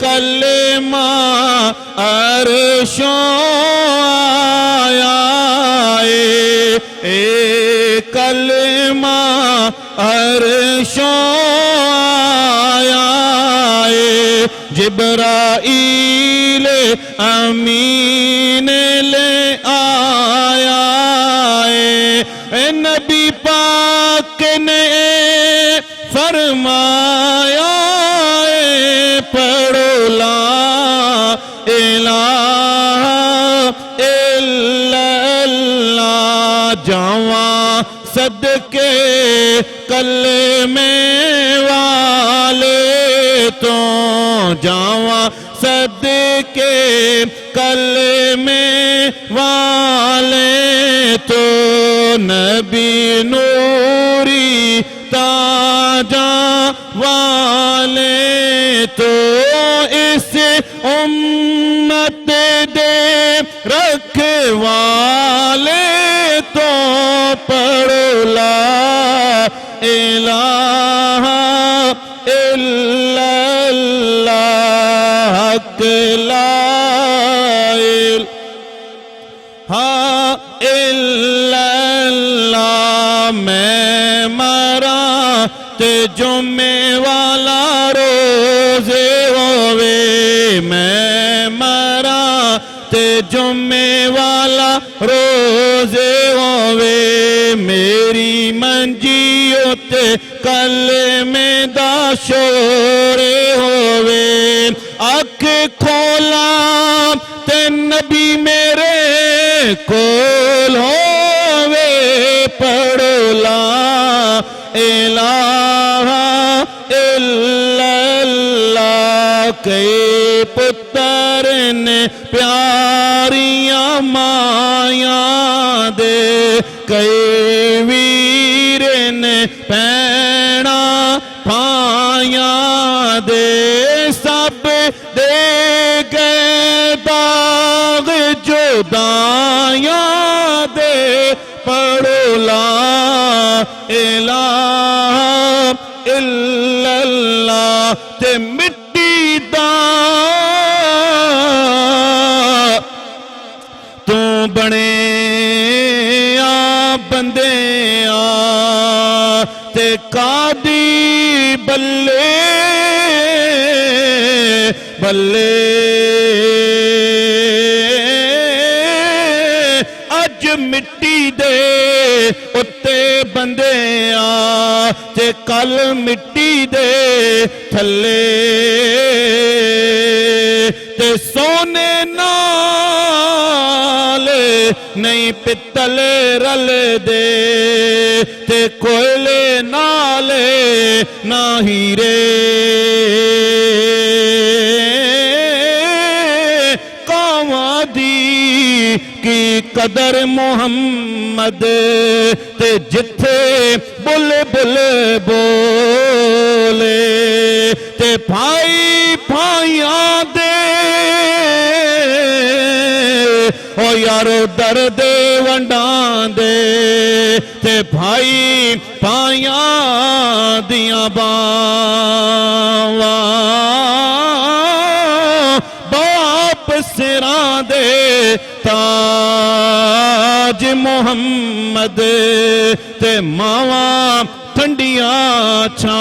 कलमा अर्शों आया कलमा अर्शों आया जिब्राईल अमीन ले आया नबी पाक ने फरमाया पढ़ो ला इलाहा इल्लल्लाह जावा सदके कलमे वाले तो जावा सदके कलमे वाले तो नबी नूरी ताजा वाले तो इस उम्मत दे रखवाले तो पढ़ो ला इलाहा इल्लल्लाह हक ला इलाहा इल्लल्लाह मैं मरा ते जुम्मे वाला रोज़े होवे मैं मरा ते जुम्मे वाला रोज़े होवे मेरी मंजी उते कलमे दा शोरे होवे अख खोला ते नबी मेरे कोल होवे पढ़ो ला इलाहा इल्लल्लाह कई पुत्र ने प्यारियां माया दे कई वीर ने पैना पाया दे सब दे गए दाग जुदाया दे पढ़ो ला इलाहा इल्लल्लाह ते मिट्टी दा तू बने आ बंदे आ ते कादी बल्ले बल्ले अज मिट्टी दे उत्ते बंदे आ ते कल मिट्टी दे थले ते सोने नाल नहीं पित्तल रल दे ते कोयले नाले ना हीरे की कदर मोहम्मद ते जिथे बुल बुल बोले ते भाई भाइयां दे ओ यारो दर्द वंडां दे ते भाई भाइयां दियां बावां बाप सिरां दे ताज मोहम्मद ते मावा ठंडियां छां